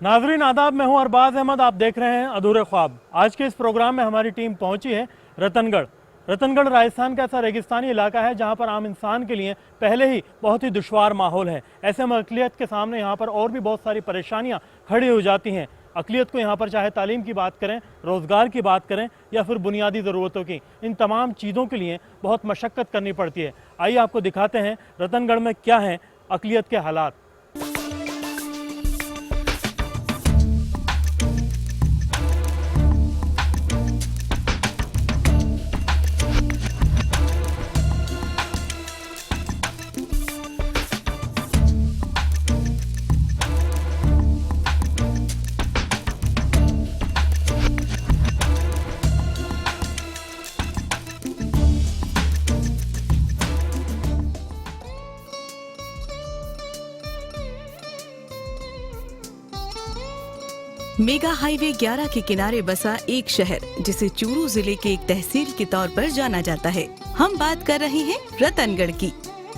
नाजरीन आदाब, मैं हूं अरबाज अहमद। आप देख रहे हैं अधूरे ख्वाब। आज के इस प्रोग्राम में हमारी टीम पहुंची है रतनगढ़। रतनगढ़ राजस्थान का ऐसा रेगिस्तानी इलाका है जहां पर आम इंसान के लिए पहले ही बहुत ही दुश्वार माहौल है। ऐसे में अक़लियत के सामने यहां पर और भी बहुत सारी परेशानियां खड़ी हो जाती हैं। अक़लियत को यहाँ पर चाहे तालीम की बात करें, रोज़गार की बात करें या फिर बुनियादी ज़रूरतों की, इन तमाम चीज़ों के लिए बहुत मशक्क़त करनी पड़ती है। आइए आपको दिखाते हैं रतनगढ़ में क्या हैं अक़लियत के हालात। मेगा हाईवे 11 के किनारे बसा एक शहर जिसे चूरू जिले के एक तहसील के तौर पर जाना जाता है। हम बात कर रहे हैं रतनगढ़ की।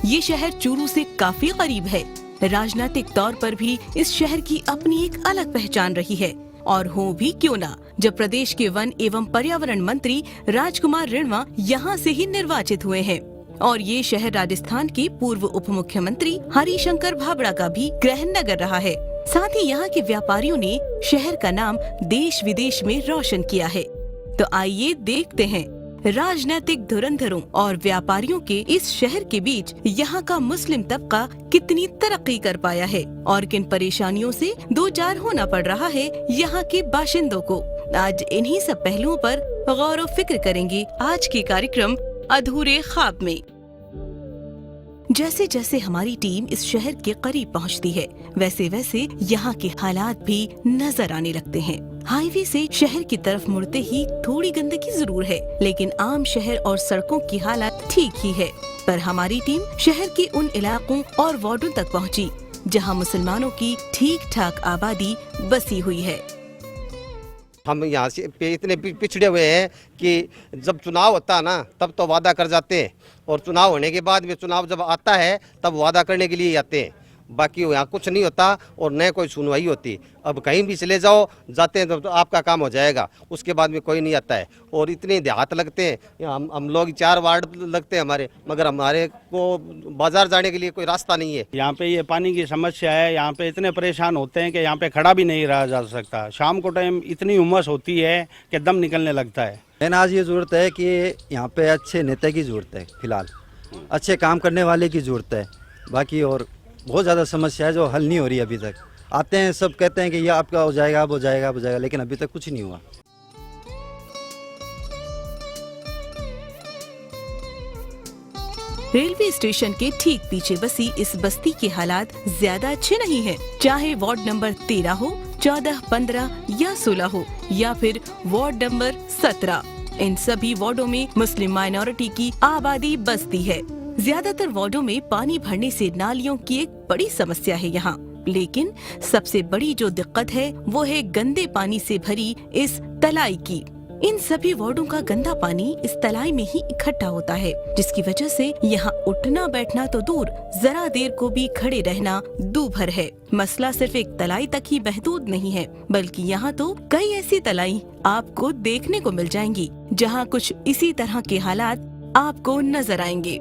ये शहर चूरू से काफी करीब है। राजनीतिक तौर पर भी इस शहर की अपनी एक अलग पहचान रही है, और हो भी क्यों ना, जब प्रदेश के वन एवं पर्यावरण मंत्री राजकुमार रिणवा यहाँ से ही निर्वाचित हुए हैं। और ये शहर राजस्थान के पूर्व उप मुख्यमंत्री हरिशंकर भाबड़ा का भी गृह नगर रहा है। साथ ही यहाँ के व्यापारियों ने शहर का नाम देश विदेश में रोशन किया है। तो आइए देखते हैं राजनीतिक धुरंधरों और व्यापारियों के इस शहर के बीच यहाँ का मुस्लिम तबका कितनी तरक्की कर पाया है और किन परेशानियों से दो चार होना पड़ रहा है यहाँ के बाशिंदों को। आज इन्हीं सब पहलुओं पर गौर व फिक्र करेंगे आज के कार्यक्रम अधूरे ख्वाब में। जैसे जैसे हमारी टीम इस शहर के करीब पहुंचती है, वैसे वैसे यहाँ के हालात भी नजर आने लगते हैं। हाईवे से शहर की तरफ मुड़ते ही थोड़ी गंदगी जरूर है, लेकिन आम शहर और सड़कों की हालत ठीक ही है। पर हमारी टीम शहर के उन इलाकों और वार्डों तक पहुंची जहां मुसलमानों की ठीक ठाक आबादी बसी हुई है। हम यहाँ से इतने पिछड़े हुए हैं कि जब चुनाव होता है ना, तब तो वादा कर जाते हैं, और चुनाव होने के बाद में चुनाव जब आता है तब वादा करने के लिए आते हैं। बाकी यहाँ कुछ नहीं होता और न कोई सुनवाई होती। अब कहीं भी चले जाओ, जाते हैं तो आपका काम हो जाएगा, उसके बाद में कोई नहीं आता है। और इतने देहात लगते हैं, हम लोग 4 वार्ड लगते हैं हमारे, मगर हमारे को बाजार जाने के लिए कोई रास्ता नहीं है। यहाँ पे ये पानी की समस्या है। यहाँ पे इतने परेशान होते हैं कि यहाँ पे खड़ा भी नहीं रहा जा सकता। शाम को टाइम इतनी उमस होती है कि दम निकलने लगता है। लेकिन आज ये ज़रूरत है कि यहाँ पे अच्छे नेता की ज़रूरत है, फिलहाल अच्छे काम करने वाले की ज़रूरत है। बाकी और बहुत ज़्यादा समस्या है जो हल नहीं हो रही अभी तक। आते हैं, सब कहते हैं कि ये आपका हो जाएगा, अब हो जाएगा, अब हो जाएगा, लेकिन अभी तक कुछ नहीं हुआ। रेलवे स्टेशन के ठीक पीछे बसी इस बस्ती के हालात ज्यादा अच्छे नहीं हैं। चाहे वार्ड नंबर 13 हो, 14, 15 या 16 हो, या फिर वार्ड नंबर 17, इन सभी वार्डों में मुस्लिम माइनॉरिटी की आबादी बसती है। ज्यादातर वार्डों में पानी भरने से नालियों की एक बड़ी समस्या है यहाँ, लेकिन सबसे बड़ी जो दिक्कत है वो है गंदे पानी से भरी इस तलाई की। इन सभी वार्डों का गंदा पानी इस तलाई में ही इकट्ठा होता है, जिसकी वजह से यहाँ उठना बैठना तो दूर, जरा देर को भी खड़े रहना दूभर है। मसला सिर्फ एक तलाई तक ही महदूद नहीं है, बल्कि यहाँ तो कई ऐसी तलाई आपको देखने को मिल जाएंगी जहाँ कुछ इसी तरह के हालात आपको नजर आएंगे।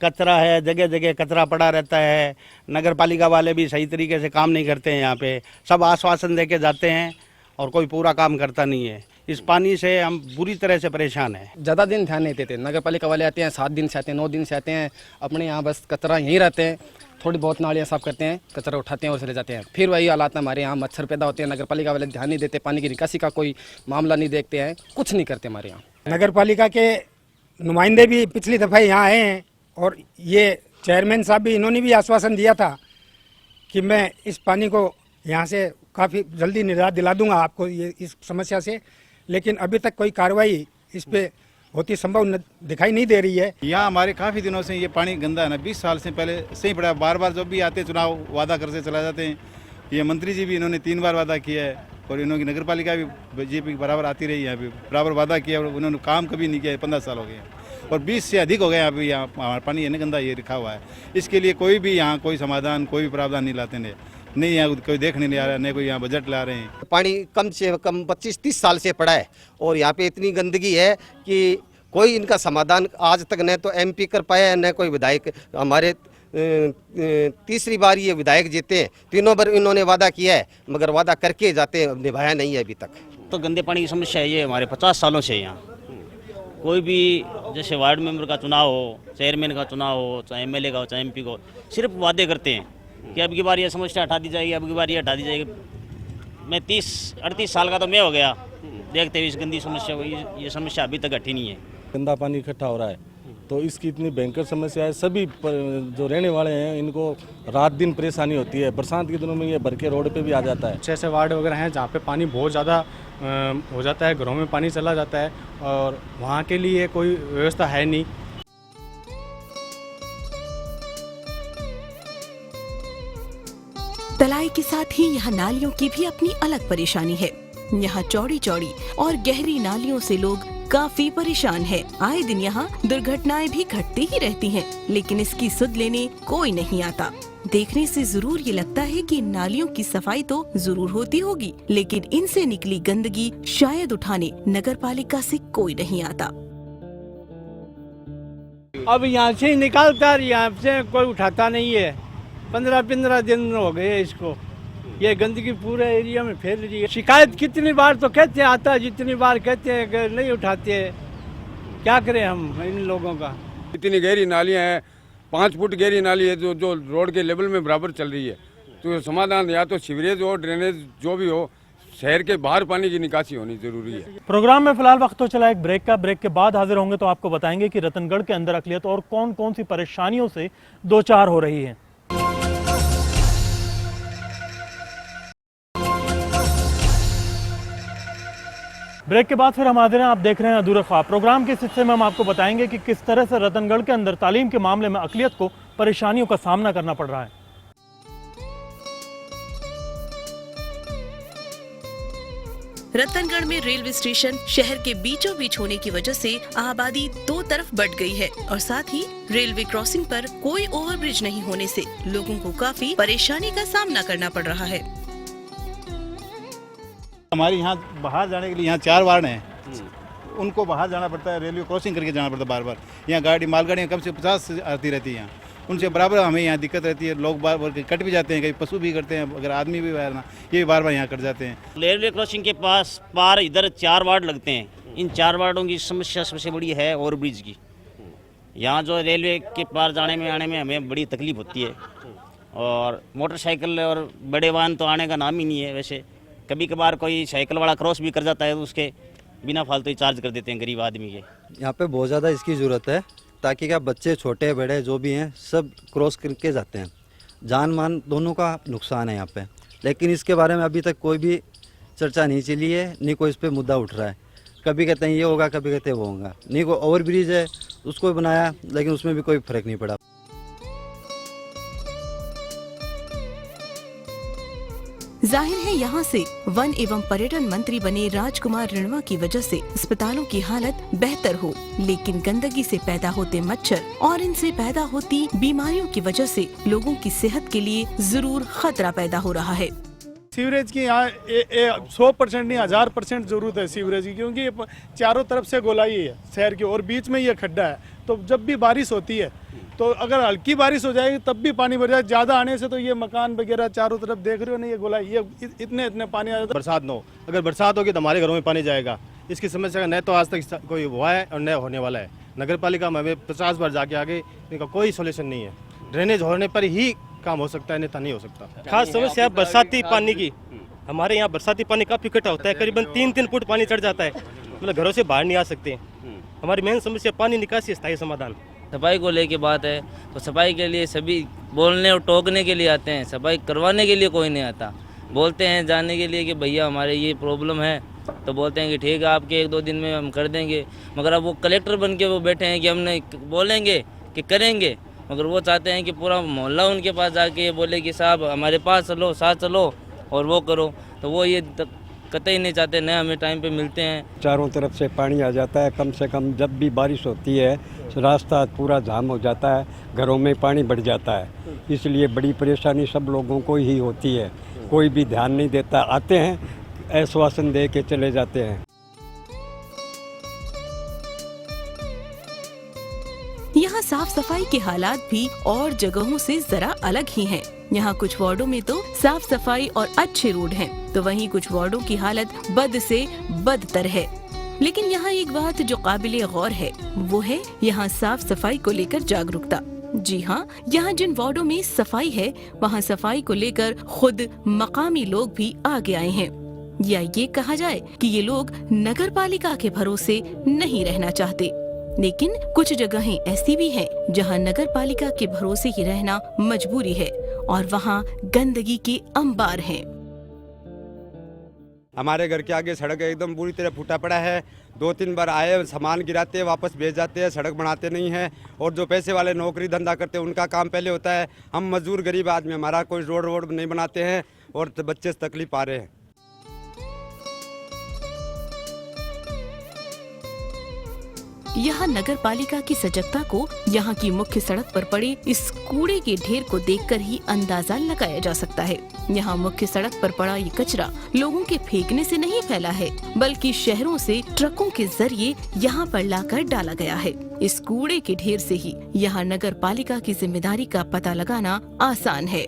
कचरा है, जगह जगह कचरा पड़ा रहता है। नगर पालिका वाले भी सही तरीके से काम नहीं करते हैं। यहाँ पे सब आश्वासन देके जाते हैं और कोई पूरा काम करता नहीं है। इस पानी से हम बुरी तरह से परेशान हैं। ज़्यादा दिन ध्यान नहीं देते। नगर पालिका वाले आते हैं, 7 दिन से आते हैं, 9 दिन से आते हैं, अपने यहाँ बस कचरा यहीं रहते हैं, थोड़ी बहुत नालियाँ साफ करते हैं, कचरा उठाते हैं और चले जाते हैं। फिर वही हालात हमारे यहाँ, मच्छर पैदा होते हैं। नगर पालिका वाले ध्यान नहीं देते, पानी की निकासी का कोई मामला नहीं देखते हैं, कुछ नहीं करते हमारे यहाँ। नगर पालिका के नुमाइंदे भी पिछली दफ़ा यहाँ आए हैं, और ये चेयरमैन साहब भी, इन्होंने भी आश्वासन दिया था कि मैं इस पानी को यहाँ से काफ़ी जल्दी निजात दिला दूंगा आपको ये इस समस्या से, लेकिन अभी तक कोई कार्रवाई इस पे होती संभव दिखाई नहीं दे रही है। यहाँ हमारे काफ़ी दिनों से ये पानी गंदा है ना, 20 साल से पहले से ही पड़ा। बार बार जब भी आते चुनाव वादा करते चला जाते हैं। ये मंत्री जी भी इन्होंने 3 बार वादा किया है, और इन्होंने नगर पालिका भी बीजेपी बराबर आती रही है, यहाँ पे बराबर वादा किया, और उन्होंने काम कभी नहीं किया। 15 साल हो गए और 20 से अधिक हो गए अभी यहाँ हमारा पानी है ना गंदा, ये रखा हुआ है। इसके लिए कोई भी यहाँ कोई समाधान, कोई भी प्रावधान नहीं लाते हैं। नहीं यहाँ कोई देखने नहीं आ रहा, नहीं कोई यहाँ बजट ला रहे हैं। पानी कम से कम 25-30 साल से पड़ा है और यहाँ पे इतनी गंदगी है कि कोई इनका समाधान आज तक न तो एमपी कर पाया है, न कोई विधायक। हमारे तीसरी बार ये विधायक जीते हैं, तीनों बार इन्होंने वादा किया है मगर वादा करके जाते हैं, निभाया नहीं है अभी तक। तो गंदे पानी की समस्या है ये हमारे 50 सालों से यहाँ। कोई भी जैसे वार्ड मेंबर का चुनाव हो, चेयरमैन का चुनाव हो, चाहे एमएलए का हो, चाहे एमपी का हो, सिर्फ वादे करते हैं कि अब की बार ये समस्या हटा दी जाएगी, अब की बार ये हटा दी जाएगी। मैं 30-38 साल का तो मैं हो गया देखते हुए इस गंदी समस्या को, ये समस्या अभी तक हटी नहीं है। गंदा पानी इकट्ठा हो रहा है तो इसकी इतनी भयंकर समस्या है। सभी जो रहने वाले हैं इनको रात दिन परेशानी होती है। बरसात के दिनों में ये भर के रोड पे भी आ जाता है। ऐसे वार्ड वगैरह हैं जहाँ पे पानी बहुत ज़्यादा हो जाता है, घरों में पानी चला जाता है और वहाँ के लिए कोई व्यवस्था है नहीं। तलाई के साथ ही यहाँ नालियों की भी अपनी अलग परेशानी है। यहाँ चौड़ी चौड़ी और गहरी नालियों से लोग काफी परेशान हैं। आए दिन यहाँ दुर्घटनाएं भी घटती ही रहती हैं, लेकिन इसकी सुध लेने कोई नहीं आता। देखने से जरूर ये लगता है कि नालियों की सफाई तो जरूर होती होगी, लेकिन इनसे निकली गंदगी शायद उठाने नगरपालिका से कोई नहीं आता। अब यहाँ से निकालता, यहाँ से कोई उठाता नहीं है। 15-15 दिन हो गए इसको, ये गंदगी पूरे एरिया में फैल रही है। शिकायत कितनी बार तो कहते हैं आता, जितनी बार कहते हैं कि नहीं उठाते हैं। क्या करें हम इन लोगों का। इतनी गहरी नालियाँ हैं, 5 फुट गहरी नाली है जो रोड के लेवल में बराबर चल रही है। तो समाधान या तो सीवरेज हो, ड्रेनेज जो भी हो, शहर के बाहर पानी की निकासी होनी जरूरी है। प्रोग्राम में फिलहाल वक्त तो चला एक ब्रेक का। ब्रेक के बाद हाजिर होंगे तो आपको बताएंगे कि रतनगढ़ के अंदर अकलियत और कौन कौन सी परेशानियों से दो चार हो रही है। ब्रेक के बाद फिर हम हाजिर हैं, आप देख रहे हैं अधूरे ख्वाब। प्रोग्राम के इस हिस्से में हम आपको बताएंगे कि किस तरह से रतनगढ़ के अंदर तालीम के मामले में अकलियत को परेशानियों का सामना करना पड़ रहा है। रतनगढ़ में रेलवे स्टेशन शहर के बीचों बीच होने की वजह से आबादी दो तरफ बढ़ गई है और साथ ही रेलवे क्रॉसिंग पर कोई ओवरब्रिज नहीं होने से लोगों को काफी परेशानी का सामना करना पड़ रहा है। हमारे यहाँ बाहर जाने के लिए यहाँ 4 वार्ड हैं, उनको बाहर जाना पड़ता है, रेलवे क्रॉसिंग करके जाना पड़ता है बार बार। यहाँ गाड़ी मालगाड़ियाँ कम से 50 आती रहती हैं, यहाँ उनसे बराबर हमें यहाँ दिक्कत रहती है। लोग बार बार कट भी जाते हैं, कहीं पशु भी करते हैं, अगर आदमी भी बाहर ना, ये भी बार बार यहाँ कट जाते हैं। रेलवे क्रॉसिंग के पास पार इधर 4 वार्ड लगते हैं। इन 4 वार्डों की समस्या सबसे बड़ी है ओवरब्रिज की। यहाँ जो रेलवे के पार जाने में आने में हमें बड़ी तकलीफ होती है और मोटरसाइकिल और बड़े वाहन तो आने का नाम ही नहीं है। वैसे कभी कभार कोई साइकिल वाला क्रॉस भी कर जाता है तो उसके बिना फालतू ही चार्ज कर देते हैं गरीब आदमी के। यहाँ पे बहुत ज़्यादा इसकी ज़रूरत है ताकि क्या बच्चे छोटे बड़े जो भी हैं सब क्रॉस करके जाते हैं। जान मान दोनों का नुकसान है यहाँ पे, लेकिन इसके बारे में अभी तक कोई भी चर्चा नहीं चली है, नहीं कोई इस पर मुद्दा उठ रहा है। कभी कहते हैं ये होगा, कभी कहते हैं वो होगा। नहीं कोई ओवर ब्रिज है उसको बनाया, लेकिन उसमें भी कोई फर्क नहीं पड़ा। जाहिर है यहाँ से वन एवं पर्यटन मंत्री बने राजकुमार रिणवा की वजह से अस्पतालों की हालत बेहतर हो, लेकिन गंदगी से पैदा होते मच्छर और इनसे पैदा होती बीमारियों की वजह से लोगों की सेहत के लिए जरूर खतरा पैदा हो रहा है। सीवरेज की यहाँ 100% नहीं 1000% जरूरत है सीवरेज की, क्योंकि चारों तरफ से गोलाई है शहर की और बीच में ये खड्डा है। तो जब भी बारिश होती है तो अगर हल्की बारिश हो जाएगी तब भी पानी भर जाए, ज़्यादा आने से तो ये मकान वगैरह चारों तरफ देख रहे हो ना, ये गोलाई, ये इतने पानी आ जाता है। बरसात न हो, अगर बरसात होगी तो हमारे घरों में पानी जाएगा। इसकी समस्या का न तो आज तक कोई हुआ है और न होने वाला है। नगर पालिका में हमें 50 बार जाके आगे, इनका कोई सोल्यूशन नहीं है। ड्रेनेज होने पर ही काम हो सकता है, नहीं तो नहीं हो सकता। खास समस्या बरसाती पानी की। हमारे यहाँ बरसाती पानी काफ़ी इकट्ठा होता है, करीबन 3-3 फुट पानी चढ़ जाता है, मतलब घरों से बाहर नहीं आ सकते। हमारी मेन समस्या पानी निकासी, स्थायी समाधान। सफाई को लेके बात है तो सफाई के लिए सभी बोलने और टोकने के लिए आते हैं, सफाई करवाने के लिए कोई नहीं आता। बोलते हैं जाने के लिए कि भैया हमारे ये प्रॉब्लम है, तो बोलते हैं कि ठीक है आपके 1-2 दिन में हम कर देंगे, मगर अब वो कलेक्टर बन के वो बैठे हैं कि हमने बोलेंगे कि करेंगे, मगर वो चाहते हैं कि पूरा मोहल्ला उनके पास जाके ये बोले कि साहब हमारे पास चलो, साथ चलो और वो करो। तो वो ये कतई नहीं चाहते, न हमें टाइम पे मिलते हैं। चारों तरफ से पानी आ जाता है, कम से कम जब भी बारिश होती है रास्ता पूरा जाम हो जाता है, घरों में पानी बढ़ जाता है, इसलिए बड़ी परेशानी सब लोगों को ही होती है। कोई भी ध्यान नहीं देता, आते हैं आश्वासन दे के चले जाते हैं। यहाँ साफ सफाई के हालात भी और जगहों से जरा अलग ही हैं। यहाँ कुछ वार्डों में तो साफ सफाई और अच्छे रोड हैं, तो वहीं कुछ वार्डों की हालत बद से बदतर है। लेकिन यहाँ एक बात जो काबिले गौर है, वो है यहाँ साफ सफाई को लेकर जागरूकता। जी हाँ, यहाँ जिन वार्डों में सफाई है, वहाँ सफाई को लेकर खुद मकामी लोग भी आगे आए हैं। या ये कहा जाए कि ये लोग नगर पालिका के भरोसे नहीं रहना चाहते, लेकिन कुछ जगहें ऐसी भी हैं जहां नगर पालिका के भरोसे ही रहना मजबूरी है और वहां गंदगी के अंबार हैं। हमारे घर के आगे सड़क एकदम बुरी तरह फूटा पड़ा है। 2-3 बार आए, सामान गिराते हैं, वापस भेज जाते हैं, सड़क बनाते नहीं हैं। और जो पैसे वाले नौकरी धंधा करते हैं उनका काम पहले होता है। हम मजदूर गरीब आदमी, हमारा कोई रोड नहीं बनाते हैं और बच्चे से तकलीफ आ रहे हैं। यहाँ नगर पालिका की सजगता को यहाँ की मुख्य सड़क पर पड़े इस कूड़े के ढेर को देखकर ही अंदाजा लगाया जा सकता है। यहाँ मुख्य सड़क पर पड़ा ये कचरा लोगों के फेंकने से नहीं फैला है, बल्कि शहरों से ट्रकों के जरिए यहाँ पर लाकर डाला गया है। इस कूड़े के ढेर से ही यहाँ नगर पालिका की जिम्मेदारी का पता लगाना आसान है।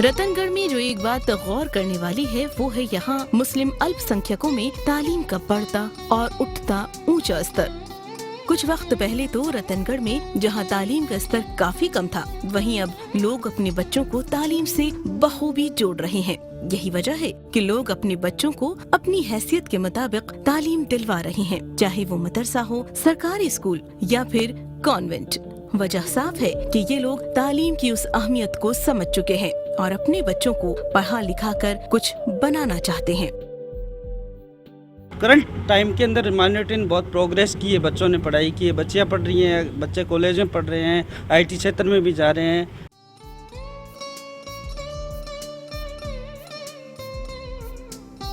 रतनगढ़ में जो एक बात गौर करने वाली है, वो है यहाँ मुस्लिम अल्पसंख्यकों में तालीम का बढ़ता और उठता ऊंचा स्तर। कुछ वक्त पहले तो रतनगढ़ में जहाँ तालीम का स्तर काफी कम था, वहीं अब लोग अपने बच्चों को तालीम से बखूबी जोड़ रहे हैं। यही वजह है कि लोग अपने बच्चों को अपनी हैसियत के मुताबिक तालीम दिलवा रहे हैं, चाहे वो मदरसा हो, सरकारी स्कूल या फिर कॉन्वेंट। वजह साफ है कि ये लोग तालीम की उस अहमियत को समझ चुके हैं और अपने बच्चों को पढ़ा लिखा कर कुछ बनाना चाहते हैं। करंट टाइम के अंदर माइनॉरिटी ने बहुत प्रोग्रेस की है, बच्चों ने पढ़ाई की है, बच्चियाँ पढ़ रही हैं, बच्चे कॉलेज में पढ़ रहे हैं, IT क्षेत्र में भी जा रहे हैं।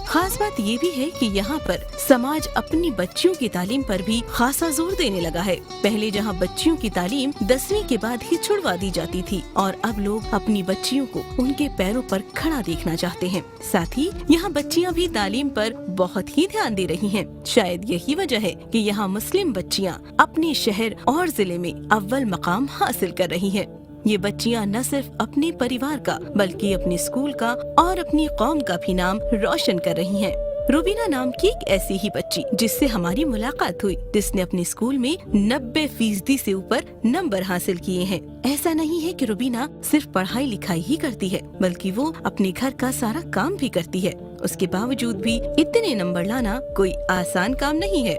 खास बात ये भी है कि यहाँ पर समाज अपनी बच्चियों की तालीम पर भी खासा जोर देने लगा है। पहले जहाँ बच्चियों की तालीम 10वीं के बाद ही छुड़वा दी जाती थी, और अब लोग अपनी बच्चियों को उनके पैरों पर खड़ा देखना चाहते हैं। साथ ही यहाँ बच्चियाँ भी तालीम पर बहुत ही ध्यान दे रही हैं। शायद यही वजह है कि यहाँ मुस्लिम बच्चियाँ अपने शहर और जिले में अव्वल मकाम हासिल कर रही हैं। ये बच्चियाँ न सिर्फ अपने परिवार का बल्कि अपने स्कूल का और अपनी कौम का भी नाम रोशन कर रही हैं। रुबीना नाम की एक ऐसी ही बच्ची जिससे हमारी मुलाकात हुई, जिसने अपने स्कूल में 90% से ऊपर नंबर हासिल किए हैं। ऐसा नहीं है कि रुबीना सिर्फ पढ़ाई लिखाई ही करती है, बल्कि वो अपने घर का सारा काम भी करती है। उसके बावजूद भी इतने नंबर लाना कोई आसान काम नहीं है।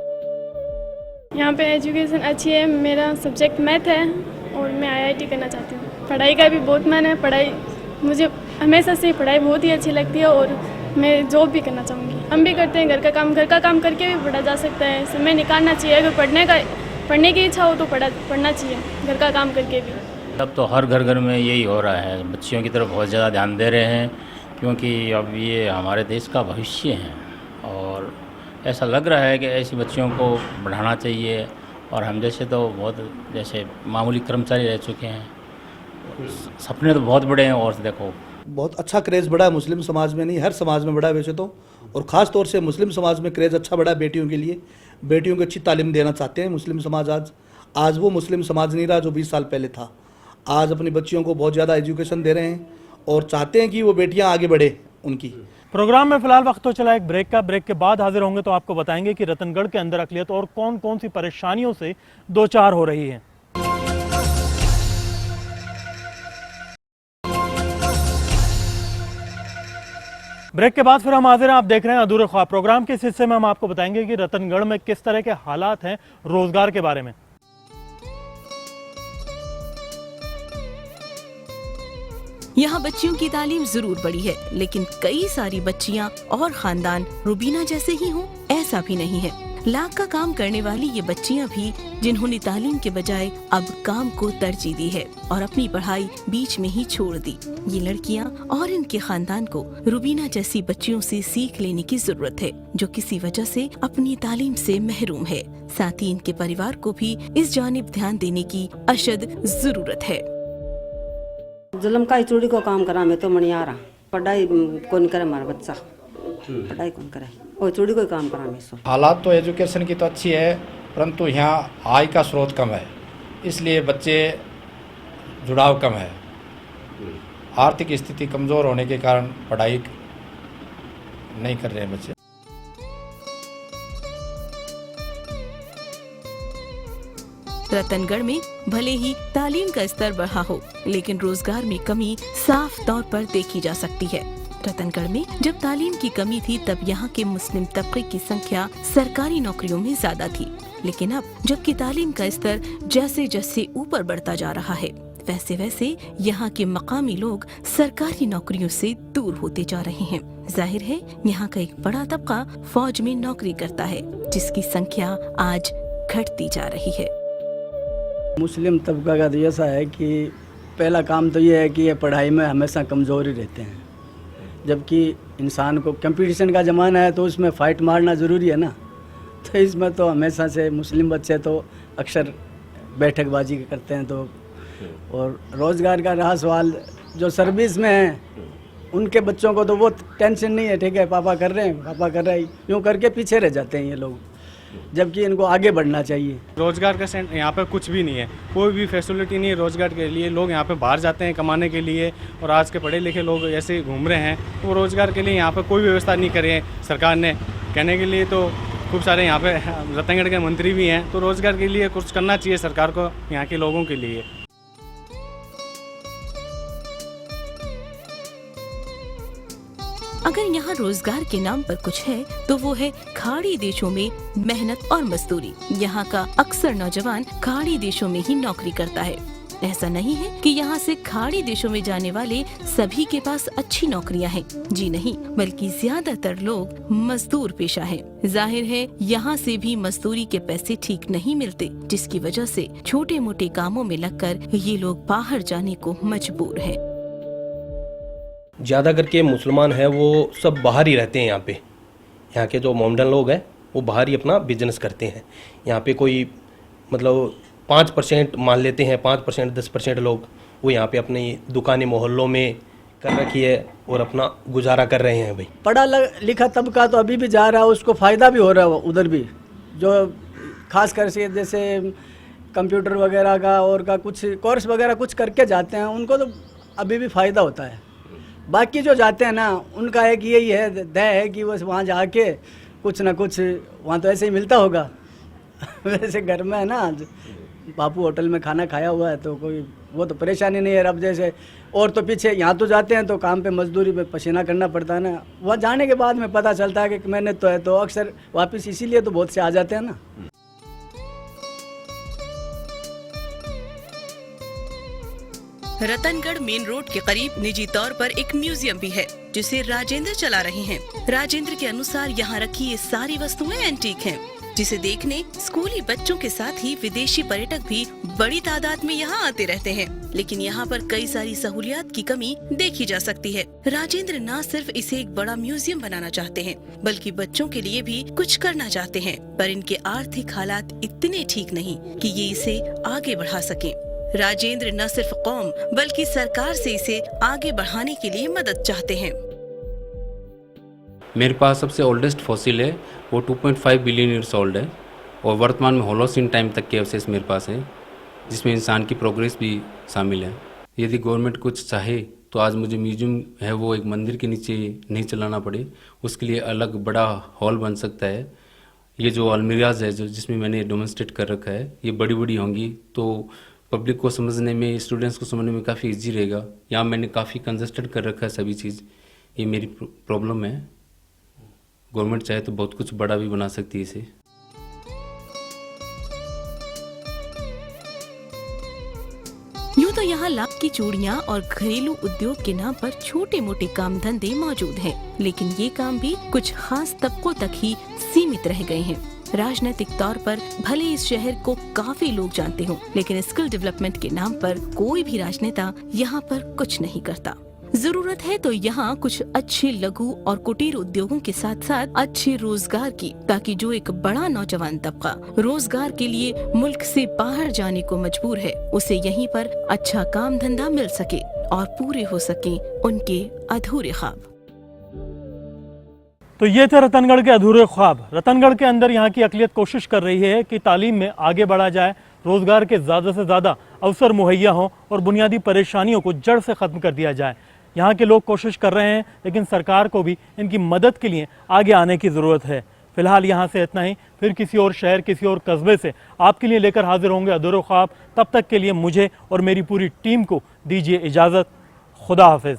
यहाँ पे एजुकेशन अच्छी है, मेरा सब्जेक्ट मैथ है और मैं IIT करना चाहती हूँ। पढ़ाई का भी बहुत मन है, पढ़ाई मुझे हमेशा से पढ़ाई बहुत ही अच्छी लगती है और मैं जॉब भी करना चाहूँगी। हम भी करते हैं घर का काम करके भी पढ़ा जा सकता है। समय निकालना चाहिए, अगर पढ़ने की इच्छा हो तो पढ़ना चाहिए, घर का काम करके भी। अब तो हर घर में यही हो रहा है, बच्चियों की तरफ बहुत ज़्यादा ध्यान दे रहे हैं, क्योंकि अब ये हमारे देश का भविष्य है और ऐसा लग रहा है कि ऐसी बच्चियों को बढ़ाना चाहिए। और हम जैसे तो बहुत जैसे मामूली कर्मचारी रह चुके हैं, सपने तो बहुत बड़े हैं। और देखो बहुत अच्छा क्रेज़ बढ़ा है मुस्लिम समाज में, नहीं हर समाज में बढ़ा है वैसे तो, और ख़ास तौर से मुस्लिम समाज में क्रेज़ अच्छा बढ़ा है बेटियों के लिए। बेटियों को अच्छी तालीम देना चाहते हैं मुस्लिम समाज। आज वो मुस्लिम समाज नहीं रहा जो 20 साल पहले था। आज अपनी बच्चियों को बहुत ज़्यादा एजुकेशन दे रहे हैं और चाहते हैं कि वो बेटियाँ आगे बढ़े उनकी। प्रोग्राम में फिलहाल वक्त तो चला एक ब्रेक का। ब्रेक के बाद हाजिर होंगे तो आपको बताएंगे कि रतनगढ़ के अंदर अक़लियत और कौन कौन सी परेशानियों से दो चार हो रही है। ब्रेक के बाद फिर हम हाजिर हैं, आप देख रहे हैं अधूरे ख्वाब। प्रोग्राम के इस हिस्से में हम आपको बताएंगे कि रतनगढ़ में किस तरह के हालात हैं रोजगार के बारे में। यहाँ बच्चियों की तालीम जरूर बढ़ी है, लेकिन कई सारी बच्चियाँ और खानदान रुबीना जैसे ही हों ऐसा भी नहीं है। लाख का काम करने वाली ये बच्चियां भी, जिन्होंने तालीम के बजाय अब काम को तरजीह दी है और अपनी पढ़ाई बीच में ही छोड़ दी। ये लड़कियां और इनके खानदान को रुबीना जैसी बच्चियों से सीख लेने की जरूरत है, जो किसी वजह से अपनी तालीम से महरूम है। साथ ही इनके परिवार को भी इस जानिब ध्यान देने की अशद जरूरत है। जुल्म का चूड़ी को काम करा, मैं तो मणियारा पढ़ाई कौन करे, हमारा बच्चा पढ़ाई कौन करे, और चूड़ी को काम करा। मैं सो हालात तो एजुकेशन की तो अच्छी है, परंतु यहाँ आय का स्रोत कम है, इसलिए बच्चे जुड़ाव कम है। आर्थिक स्थिति कमज़ोर होने के कारण पढ़ाई नहीं कर रहे हैं बच्चे। रतनगढ़ में भले ही तालीम का स्तर बढ़ा हो, लेकिन रोजगार में कमी साफ तौर पर देखी जा सकती है। रतनगढ़ में जब तालीम की कमी थी तब यहाँ के मुस्लिम तबके की संख्या सरकारी नौकरियों में ज्यादा थी, लेकिन अब जबकि तालीम का स्तर जैसे जैसे ऊपर बढ़ता जा रहा है, वैसे वैसे यहाँ के मकामी लोग सरकारी नौकरियों से दूर होते जा रहे हैं। जाहिर है यहाँ का एक बड़ा तबका फौज में नौकरी करता है, जिसकी संख्या आज घटती जा रही है। मुस्लिम तबका का तो ऐसा है कि पहला काम तो ये है कि ये पढ़ाई में हमेशा कमज़ोर ही रहते हैं, जबकि इंसान को कंपटीशन का ज़माना है तो उसमें फ़ाइट मारना ज़रूरी है ना। तो इसमें तो हमेशा से मुस्लिम बच्चे तो अक्सर बैठकबाजी करते हैं। तो और रोज़गार का रहा सवाल, जो सर्विस में हैं उनके बच्चों को तो वो टेंशन नहीं है, ठीक है पापा कर रहे हैं, पापा कर रहे हैं, यूँ करके पीछे रह जाते हैं ये लोग, जबकि इनको आगे बढ़ना चाहिए। रोज़गार का सेंटर यहाँ पे कुछ भी नहीं है, कोई भी फैसिलिटी नहीं है रोज़गार के लिए। लोग यहाँ पे बाहर जाते हैं कमाने के लिए, और आज के पढ़े लिखे लोग ऐसे घूम रहे हैं, वो रोज़गार के लिए यहाँ पे कोई व्यवस्था नहीं करी है सरकार ने। कहने के लिए तो खूब सारे यहाँ पे रतनगढ़ के मंत्री भी हैं, तो रोज़गार के लिए कुछ करना चाहिए सरकार को यहाँ के लोगों के लिए। अगर यहाँ रोजगार के नाम पर कुछ है तो वो है खाड़ी देशों में मेहनत और मजदूरी। यहाँ का अक्सर नौजवान खाड़ी देशों में ही नौकरी करता है। ऐसा नहीं है कि यहाँ से खाड़ी देशों में जाने वाले सभी के पास अच्छी नौकरियाँ हैं, जी नहीं, बल्कि ज्यादातर लोग मजदूर पेशा हैं। जाहिर है यहाँ से भी मजदूरी के पैसे ठीक नहीं मिलते, जिसकी वजह से छोटे मोटे कामों में लगकर ये लोग बाहर जाने को मजबूर हैं। ज़्यादा करके मुसलमान हैं वो सब बाहर ही रहते हैं यहाँ पे। यहाँ के जो मोमडन लोग हैं वो बाहर ही अपना बिजनेस करते हैं। यहाँ पे कोई मतलब 5% मान लेते हैं, 5% 10% लोग वो यहाँ पे अपनी दुकानें मोहल्लों में कर रखी है और अपना गुजारा कर रहे हैं। भाई पढ़ा लिखा तबका तो अभी भी जा रहा है, उसको फ़ायदा भी हो रहा है उधर भी, जो खास कर से जैसे कंप्यूटर वगैरह का और का कुछ कोर्स वगैरह कुछ करके जाते हैं, उनको तो अभी भी फ़ायदा होता है। बाकी जो जाते हैं ना, उनका एक यही है दय है कि बस वहाँ जाके कुछ ना कुछ वहाँ तो ऐसे ही मिलता होगा। वैसे घर में है ना, बापू होटल में खाना खाया हुआ है तो कोई वो तो परेशानी नहीं है। अब जैसे और तो पीछे यहाँ तो जाते हैं तो काम पे मजदूरी पे पसीना करना पड़ता है ना, वहाँ जाने के बाद में पता चलता है कि मेहनत तो है, तो अक्सर वापस इसीलिए तो बहुत से आ जाते हैं ना। रतनगढ़ मेन रोड के करीब निजी तौर पर एक म्यूजियम भी है, जिसे राजेंद्र चला रहे हैं। राजेंद्र के अनुसार यहाँ रखी ये सारी वस्तुएं एंटीक हैं, जिसे देखने स्कूली बच्चों के साथ ही विदेशी पर्यटक भी बड़ी तादाद में यहाँ आते रहते हैं। लेकिन यहाँ पर कई सारी सहूलियात की कमी देखी जा सकती है। राजेंद्र न सिर्फ इसे एक बड़ा म्यूजियम बनाना चाहते हैं, बल्कि बच्चों के लिए भी कुछ करना चाहते हैं, पर इनके आर्थिक हालात इतने ठीक नहीं कि ये इसे आगे बढ़ा सकें। राजेंद्र न सिर्फ कौम बल्कि सरकार से इसे आगे बढ़ाने के लिए मदद चाहते हैं। मेरे पास सबसे ओल्डेस्ट फॉसिल है, वो 2.5 बिलियन ईयर्स ओल्ड है, और वर्तमान में होलोसिन टाइम तक के अवशेष मेरे पास है, जिसमें इंसान की प्रोग्रेस भी शामिल है। यदि गवर्नमेंट कुछ चाहे तो आज मुझे म्यूजियम है वो एक मंदिर के नीचे नहीं चलाना पड़े, उसके लिए अलग बड़ा हॉल बन सकता है। ये जो अलमीराज है जो जिसमें मैंने डेमोन्स्ट्रेट कर रखा है, ये बड़ी बड़ी होंगी तो पब्लिक को समझने में, स्टूडेंट्स को समझने में काफ़ी इजी रहेगा। यहाँ मैंने काफ़ी कंजस्टेड कर रखा है सभी चीज़, ये मेरी प्रॉब्लम है। गवर्नमेंट चाहे तो बहुत कुछ बड़ा भी बना सकती है इसे। यूँ तो यहाँ लाख की चूड़ियाँ और घरेलू उद्योग के नाम पर छोटे मोटे काम धंधे मौजूद हैं, लेकिन ये काम भी कुछ खास तबकों तक ही सीमित रह गए हैं। राजनीतिक तौर पर भले इस शहर को काफी लोग जानते हों, लेकिन स्किल डेवलपमेंट के नाम पर कोई भी राजनेता यहाँ पर कुछ नहीं करता। जरूरत है तो यहाँ कुछ अच्छे लघु और कुटीर उद्योगों के साथ साथ अच्छे रोजगार की, ताकि जो एक बड़ा नौजवान तबका रोजगार के लिए मुल्क से बाहर जाने को मजबूर है, उसे यहीं पर अच्छा काम धंधा मिल सके और पूरे हो सके उनके अधूरे ख्वाब। तो ये थे रतनगढ़ के अधूरे ख्वाब। रतनगढ़ के अंदर यहाँ की अक़लियत कोशिश कर रही है कि तालीम में आगे बढ़ा जाए, रोज़गार के ज़्यादा से ज़्यादा अवसर मुहैया हों और बुनियादी परेशानियों को जड़ से ख़त्म कर दिया जाए। यहाँ के लोग कोशिश कर रहे हैं, लेकिन सरकार को भी इनकी मदद के लिए आगे आने की ज़रूरत है। फ़िलहाल यहाँ से इतना ही, फिर किसी और शहर, किसी और कस्बे से आपके लिए लेकर हाजिर होंगे अधूरे ख्वाब। तब तक के लिए मुझे और मेरी पूरी टीम को दीजिए इजाज़त। खुदा हाफिज़।